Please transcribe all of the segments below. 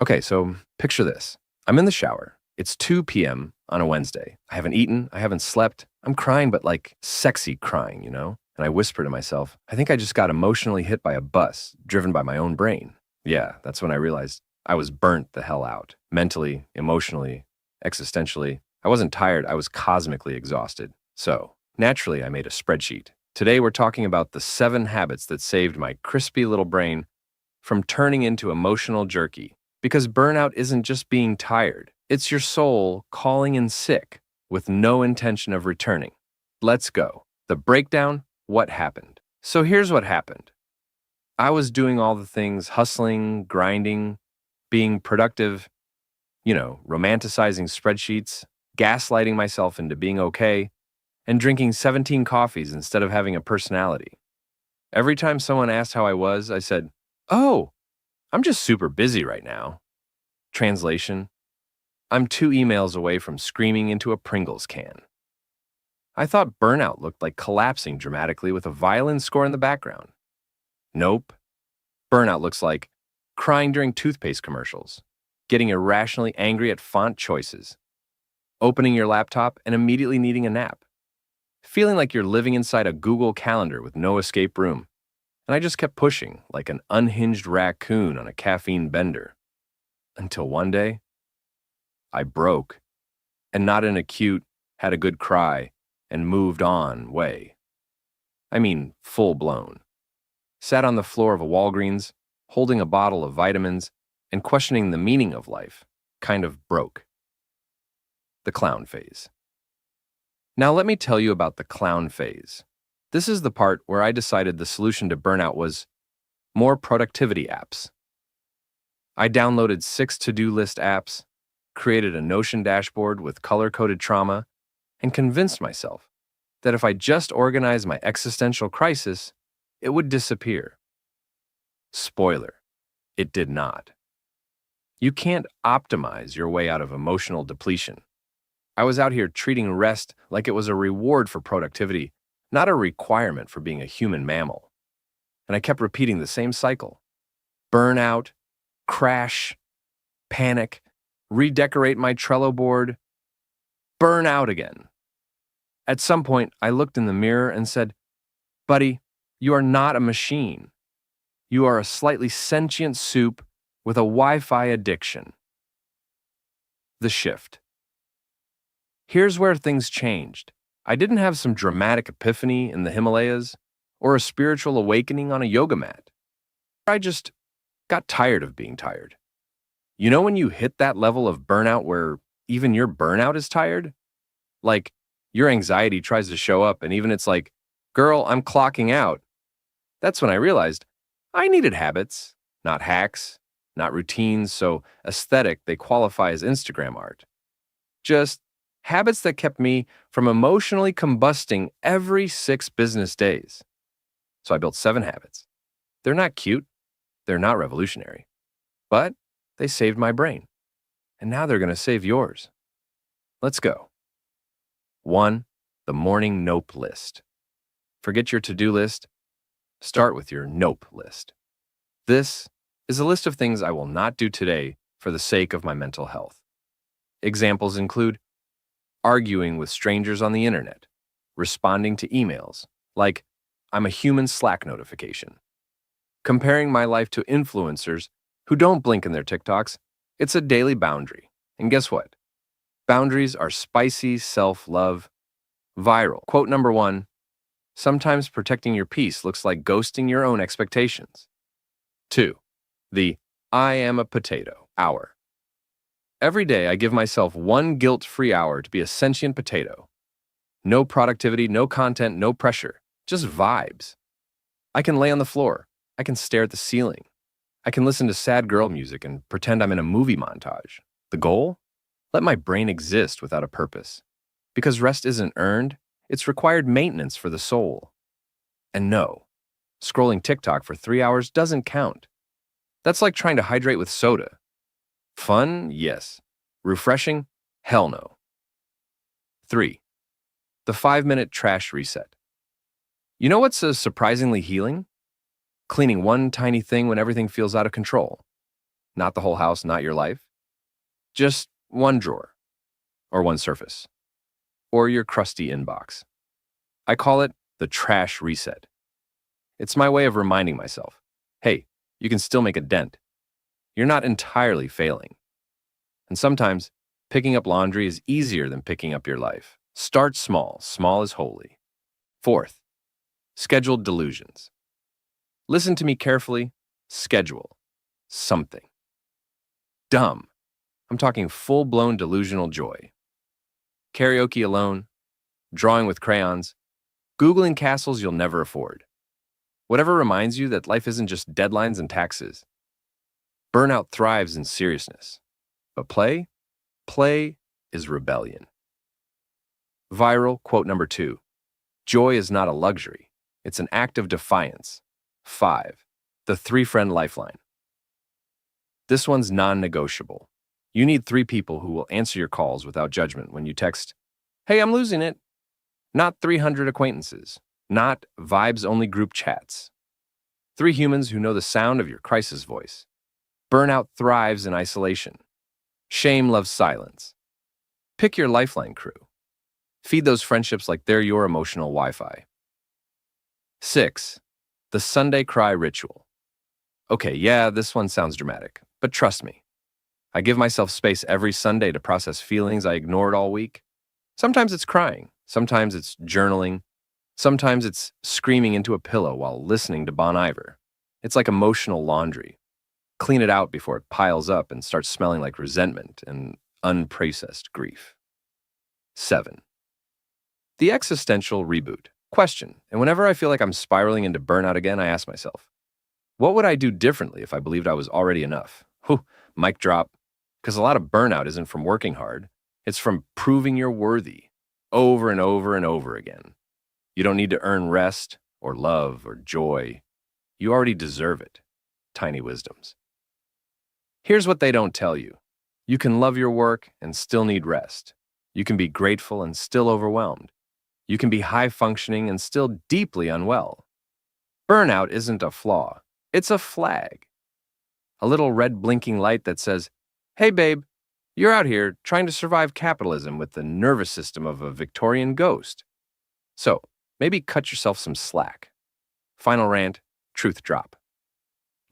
Okay, so picture this. I'm in the shower. It's 2 p.m. on a Wednesday. I haven't eaten, I haven't slept. I'm crying, but like sexy crying, you know? And I whisper to myself, I think I just got emotionally hit by a bus driven by my own brain. Yeah, that's when I realized I was burnt the hell out. Mentally, emotionally, existentially. I wasn't tired, I was cosmically exhausted. So, naturally, I made a spreadsheet. Today, we're talking about the 7 habits that saved my crispy little brain from turning into emotional jerky. Because burnout isn't just being tired, it's your soul calling in sick with no intention of returning. Let's go. The breakdown, what happened? So here's what happened. I was doing all the things, hustling, grinding, being productive, romanticizing spreadsheets, gaslighting myself into being okay, and drinking 17 coffees instead of having a personality. Every time someone asked how I was, I said, "Oh, I'm just super busy right now." Translation: I'm 2 emails away from screaming into a Pringles can. I thought burnout looked like collapsing dramatically with a violin score in the background. Nope. Burnout looks like crying during toothpaste commercials, getting irrationally angry at font choices, opening your laptop and immediately needing a nap, feeling like you're living inside a Google Calendar with no escape room. And I just kept pushing like an unhinged raccoon on a caffeine bender. Until one day, I broke, and not in a cute, had a good cry, and moved on way. I mean, full blown. Sat on the floor of a Walgreens, holding a bottle of vitamins, and questioning the meaning of life. Kind of broke. The clown phase. Now let me tell you about the clown phase. This is the part where I decided the solution to burnout was more productivity apps. I downloaded 6 to-do list apps, created a Notion dashboard with color-coded trauma, and convinced myself that if I just organized my existential crisis, it would disappear. Spoiler, it did not. You can't optimize your way out of emotional depletion. I was out here treating rest like it was a reward for productivity, not a requirement for being a human mammal. And I kept repeating the same cycle. Burnout, crash, panic, redecorate my Trello board, burn out again. At some point, I looked in the mirror and said, "Buddy, you are not a machine. You are a slightly sentient soup with a Wi-Fi addiction." The shift. Here's where things changed. I didn't have some dramatic epiphany in the Himalayas or a spiritual awakening on a yoga mat. I just got tired of being tired. You know when you hit that level of burnout where even your burnout is tired? Like, your anxiety tries to show up and even it's like, "Girl, I'm clocking out." That's when I realized I needed habits, not hacks, not routines so aesthetic they qualify as Instagram art. Just habits that kept me from emotionally combusting every 6 business days. So I built 7 habits. They're not cute, they're not revolutionary, but they saved my brain. And now they're going to save yours. Let's go. 1. The morning nope list. Forget your to-do list. Start with your nope list. This is a list of things I will not do today for the sake of my mental health. Examples include arguing with strangers on the internet, responding to emails, like I'm a human Slack notification, comparing my life to influencers who don't blink in their TikToks. It's a daily boundary. And guess what? Boundaries are spicy self-love. Viral. Quote number 1, sometimes protecting your peace looks like ghosting your own expectations. 2, the I am a potato hour. Every day I give myself 1 guilt-free hour to be a sentient potato. No productivity, no content, no pressure, just vibes. I can lay on the floor. I can stare at the ceiling. I can listen to sad girl music and pretend I'm in a movie montage. The goal? Let my brain exist without a purpose. Because rest isn't earned, it's required maintenance for the soul. And no, scrolling TikTok for 3 hours doesn't count. That's like trying to hydrate with soda. Fun? Yes. Refreshing? Hell no. 3. The 5-minute trash reset. You know what's surprisingly healing? Cleaning one tiny thing when everything feels out of control. Not the whole house, not your life. Just one drawer, or one surface, or your crusty inbox. I call it the trash reset. It's my way of reminding myself, hey, you can still make a dent. You're not entirely failing. And sometimes, picking up laundry is easier than picking up your life. Start small. Small is holy. Fourth, scheduled delusions. Listen to me carefully. Schedule something. Dumb. I'm talking full-blown delusional joy. Karaoke alone, drawing with crayons, Googling castles you'll never afford. Whatever reminds you that life isn't just deadlines and taxes. Burnout thrives in seriousness. But play is rebellion. Viral quote number 2. Joy is not a luxury. It's an act of defiance. 5. The 3-friend lifeline. This one's non-negotiable. You need 3 people who will answer your calls without judgment when you text, "Hey, I'm losing it." Not 300 acquaintances. Not vibes-only group chats. 3 humans who know the sound of your crisis voice. Burnout thrives in isolation. Shame loves silence. Pick your lifeline crew. Feed those friendships like they're your emotional Wi-Fi. 6. The Sunday cry ritual. Okay, yeah, this one sounds dramatic, but trust me. I give myself space every Sunday to process feelings I ignored all week. Sometimes it's crying. Sometimes it's journaling. Sometimes it's screaming into a pillow while listening to Bon Iver. It's like emotional laundry. Clean it out before it piles up and starts smelling like resentment and unprocessed grief. 7. The existential reboot. Question. And whenever I feel like I'm spiraling into burnout again, I ask myself, what would I do differently if I believed I was already enough? Whew, mic drop. Because a lot of burnout isn't from working hard. It's from proving you're worthy over and over and over again. You don't need to earn rest or love or joy. You already deserve it. Tiny wisdoms. Here's what they don't tell you. You can love your work and still need rest. You can be grateful and still overwhelmed. You can be high-functioning and still deeply unwell. Burnout isn't a flaw. It's a flag. A little red blinking light that says, hey, babe, you're out here trying to survive capitalism with the nervous system of a Victorian ghost. So, maybe cut yourself some slack. Final rant, truth drop.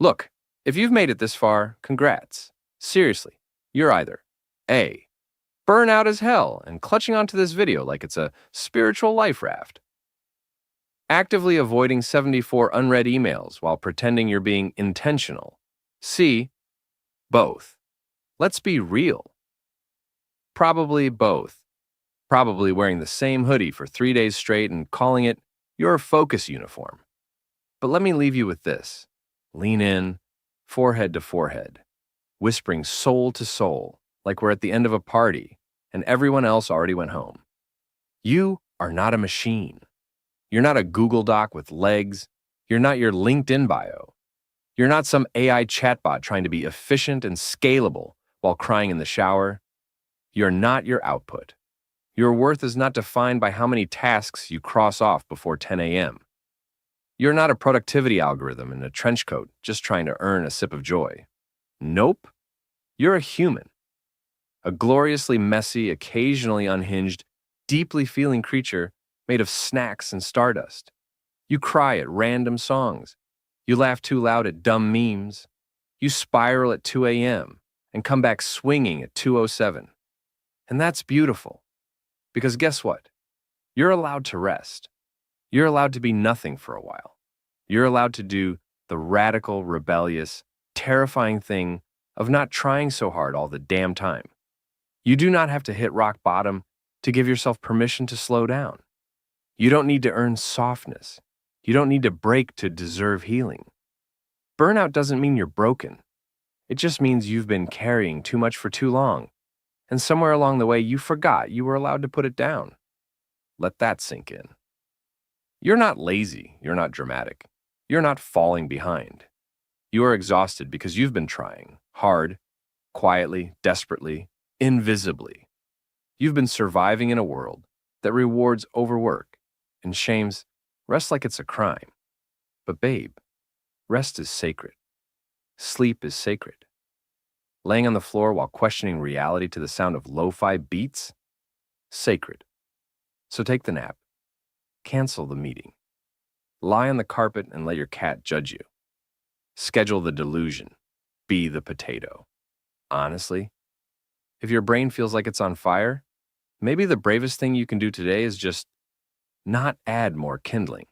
Look, if you've made it this far, congrats. Seriously, you're either A, burnout as hell and clutching onto this video like it's a spiritual life raft, actively avoiding 74 unread emails while pretending you're being intentional. C, both. Let's be real. Probably both. Probably wearing the same hoodie for 3 days straight and calling it your focus uniform. But let me leave you with this. Lean in, forehead to forehead, whispering soul to soul, like we're at the end of a party and everyone else already went home. You are not a machine. You're not a Google Doc with legs. You're not your LinkedIn bio. You're not some AI chatbot trying to be efficient and scalable while crying in the shower. You're not your output. Your worth is not defined by how many tasks you cross off before 10 a.m. You're not a productivity algorithm in a trench coat just trying to earn a sip of joy. Nope. You're a human. A gloriously messy, occasionally unhinged, deeply feeling creature made of snacks and stardust. You cry at random songs. You laugh too loud at dumb memes. You spiral at 2 a.m. and come back swinging at 2:07. And that's beautiful. Because guess what? You're allowed to rest. You're allowed to be nothing for a while. You're allowed to do the radical, rebellious, terrifying thing of not trying so hard all the damn time. You do not have to hit rock bottom to give yourself permission to slow down. You don't need to earn softness. You don't need to break to deserve healing. Burnout doesn't mean you're broken. It just means you've been carrying too much for too long, and somewhere along the way you forgot you were allowed to put it down. Let that sink in. You're not lazy. You're not dramatic. You're not falling behind. You are exhausted because you've been trying hard, quietly, desperately, invisibly. You've been surviving in a world that rewards overwork and shames rest like it's a crime. But babe, rest is sacred. Sleep is sacred. Laying on the floor while questioning reality to the sound of lo-fi beats? Sacred. So take the nap. Cancel the meeting. Lie on the carpet and let your cat judge you. Schedule the delusion. Be the potato. Honestly, if your brain feels like it's on fire, maybe the bravest thing you can do today is just not add more kindling.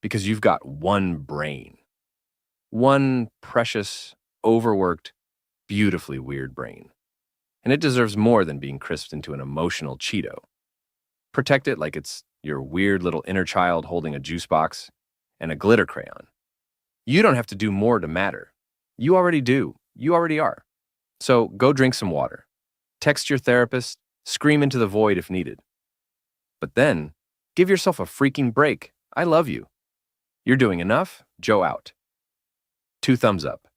Because you've got one brain. One precious, overworked, beautifully weird brain. And it deserves more than being crisped into an emotional Cheeto. Protect it like it's your weird little inner child holding a juice box and a glitter crayon. You don't have to do more to matter. You already do. You already are. So go drink some water. Text your therapist. Scream into the void if needed. But then, give yourself a freaking break. I love you. You're doing enough. Joe out. 2 thumbs up.